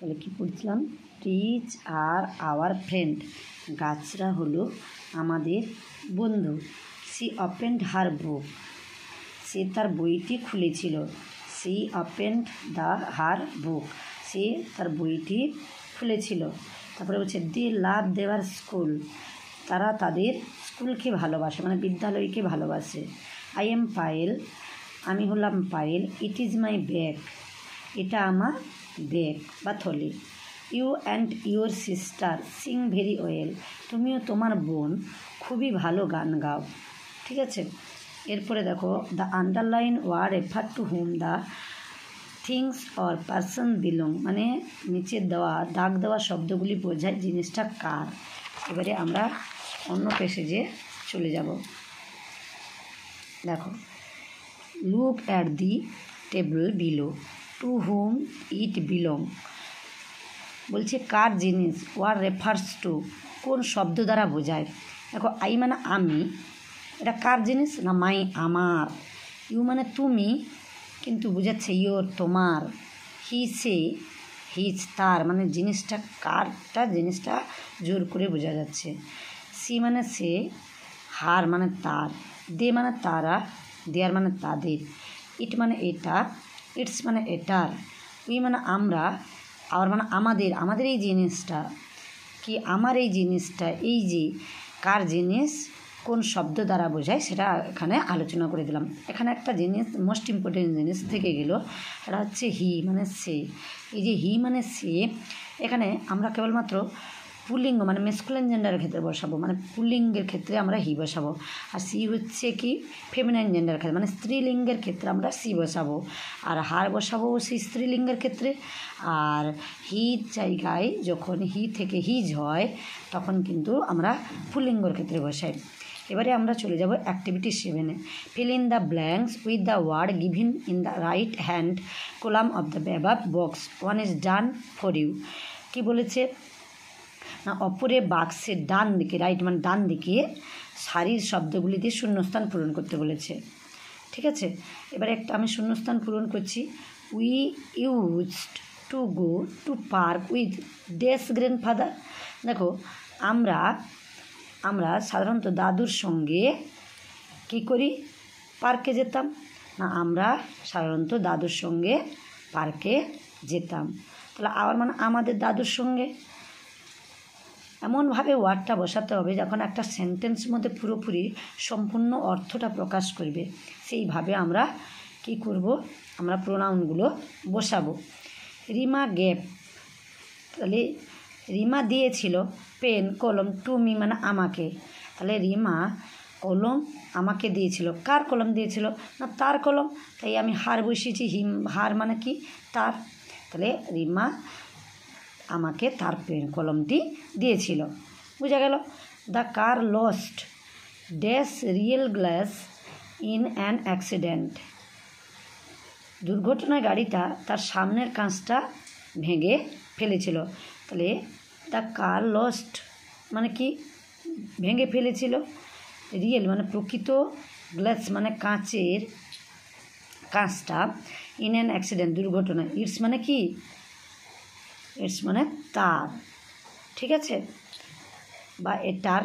তাহলে কি পড়ছিলাম, ট্রিজ আর আওয়ার ফ্রেন্ড, গাছরা হলো আমাদের বন্ধু। সি ওপেন্ড হার বুক, সে তার বইটি খুলেছিল। সি ওপেন্ড হার বুক, সে তার বইটি খুলেছিল। তারপরে বলছে দে লাভ দেওয়ার স্কুল, তারা তাদের স্কুলকে ভালোবাসে, মানে বিদ্যালয়কে ভালোবাসে। আই এম পায়েল, আমি হলাম Payel. It is my bag, এটা আমার ব্যাগ বা থলি। You and your sister sing very well, তুমিও তোমার বোন খুবই ভালো গান গাও। ঠিক আছে, এরপরে দেখো the underline word refer to hmm the things or person belong, মানে নিচের দেওয়া দাগ দেওয়া শব্দগুলি বোঝায় জিনিসটা কার। এবারে আমরা অন্য পেসেজে চলে যাব। দেখো, look at the table below, to hmm it belong, বলছে কার জিনিস, ওয়ার রেফার্স টু, কোন শব্দ দ্বারা বোঝায়। দেখো, আই মানে আমি, এটা কার জিনিস না মাই আমার। ইউ মানে তুমি, কিন্তু বোঝাচ্ছে ইয়োর তোমার। হি সে, হিজ তার, মানে জিনিসটা কারটা জিনিসটা জোর করে বোঝা যাচ্ছে। সি মানে সে, হার মানে তার, দে মানে তারা, দেয়ার মানে তাদের, ইট মানে এটা, ইটস মানে এটার, উই মানে আমরা, আবার মানে আমাদের, আমাদের এই জিনিসটা কি, আমার এই জিনিসটা, এই যে কার জিনিস কোন শব্দ দ্বারা বোঝায় সেটা এখানে আলোচনা করে দিলাম। এখানে একটা জিনিস মোস্ট ইম্পর্টেন্ট জিনিস থেকে গেল, এটা হচ্ছে হি মানে সে। এই যে হি মানে সে, এখানে আমরা কেবলমাত্র পুল্লিঙ্গ মানে মেসকুলাইন জেন্ডারের ক্ষেত্রে বসাবো, মানে পুল্লিঙ্গের ক্ষেত্রে আমরা হি বসাবো। আর সি হচ্ছে কি ফেমিনাইন জেন্ডারের ক্ষেত্রে, মানে স্ত্রীলিঙ্গের ক্ষেত্রে আমরা সি বসাবো। আর হার বসাবো সেই স্ত্রীলিঙ্গের ক্ষেত্রে। আর হির জায়গায় যখন হি থেকে হিজ হয় তখন কিন্তু আমরা পুল্লিঙ্গর ক্ষেত্রে বসাই। এবারে আমরা চলে যাব অ্যাক্টিভিটি 7-এ। Fill in the blanks with the word given in the right hand column of the above box, one is done for you. কি বলেছে না, অপরে বাক্সের ডান দিকে, রাইট মানে ডান দিকে সারির শব্দগুলি দিয়ে শূন্যস্থান পূরণ করতে বলেছে। ঠিক আছে, এবারে একটা আমি শূন্যস্থান পূরণ করছি। We used to go to park with dash grandfather. দেখো, আমরা সাধারণত দাদুর সঙ্গে কী করি, পার্কে যেতাম না, আমরা সাধারণত দাদুর সঙ্গে পার্কে যেতাম। তাহলে আবার মানে আমাদের দাদুর সঙ্গে, এমনভাবে ওয়ার্ডটা বসাতে হবে যখন একটা সেন্টেন্সের মধ্যে পুরোপুরি সম্পূর্ণ অর্থটা প্রকাশ করবে। সেইভাবে আমরা কি করব, আমরা প্রোনাউনগুলো বসাবো। রিমা গেভ, তাহলে রিমা দিয়েছিল পেন কলম টু মি মানে আমাকে। তাহলে রিমা কলম আমাকে দিয়েছিল, কার কলম দিয়েছিল না তার কলম, তাই আমি হার বসিয়েছি। হার মানে কি তার, তাহলে রিমা আমাকে তার পেন কলমটি দিয়েছিল। বুঝা গেল। The car lost dash real glass in an accident, দুর্ঘটনায় গাড়িটা তার সামনের কাঁচটা ভেঙে ফেলেছিল। তাহলে দ্য কার লস্ট মানে কি ভেঙে ফেলেছিল, রিয়েল মানে প্রকৃত, গ্লাস মানে কাঁচের, কাঁচটা, ইন অ্যান অ্যাক্সিডেন্ট দুর্ঘটনা, ইটস মানে কি, ইটস মানে তার। ঠিক আছে, বা এটার,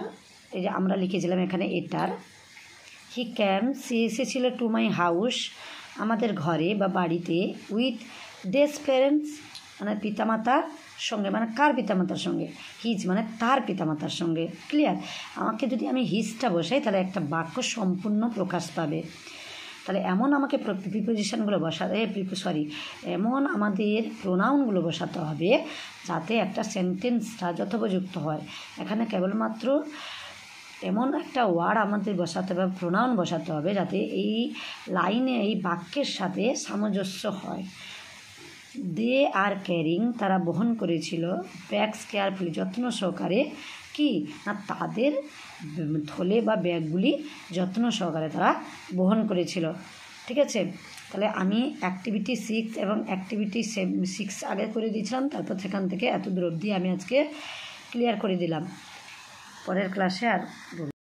এই যে আমরা লিখেছিলাম এখানে এটার। হি ক্যাম, সে এসেছিল টু মাই হাউস আমাদের ঘরে বা বাড়িতে, উইথ ডেস প্যারেন্টস মানে পিতামাতার সঙ্গে, মানে কার পিতামাতার সঙ্গে, হিজ মানে তার পিতামাতার সঙ্গে। ক্লিয়ার। আমাকে যদি আমি হিজটা বসাই তাহলে একটা বাক্য সম্পূর্ণ প্রকাশ পাবে। তাহলে এমন আমাকে প্রিপোজিশনগুলো এমন আমাদের প্রোনাউনগুলো বসাতে হবে যাতে একটা সেন্টেন্সটা যথোপযুক্ত হয়। এখানে কেবলমাত্র এমন একটা ওয়ার্ড আমাদের বসাতে হবে, প্রোনাউন বসাতে হবে যাতে এই লাইনে, এই বাক্যের সাথে সামঞ্জস্য হয়। দে আর ক্যারিং, তারা বহন করেছিল, ব্যাগস কেয়ারফুলি যত্ন সহকারে, কি না তাদের থলে বা ব্যাগগুলি যত্ন সহকারে তারা বহন করেছিল। ঠিক আছে, তাহলে আমি অ্যাক্টিভিটি 6 এবং অ্যাক্টিভিটি 6 আগে করে দিয়েছিলাম, তারপর সেখান থেকে এত দূর অবধি আমি আজকে ক্লিয়ার করে দিলাম। পরের ক্লাসে আর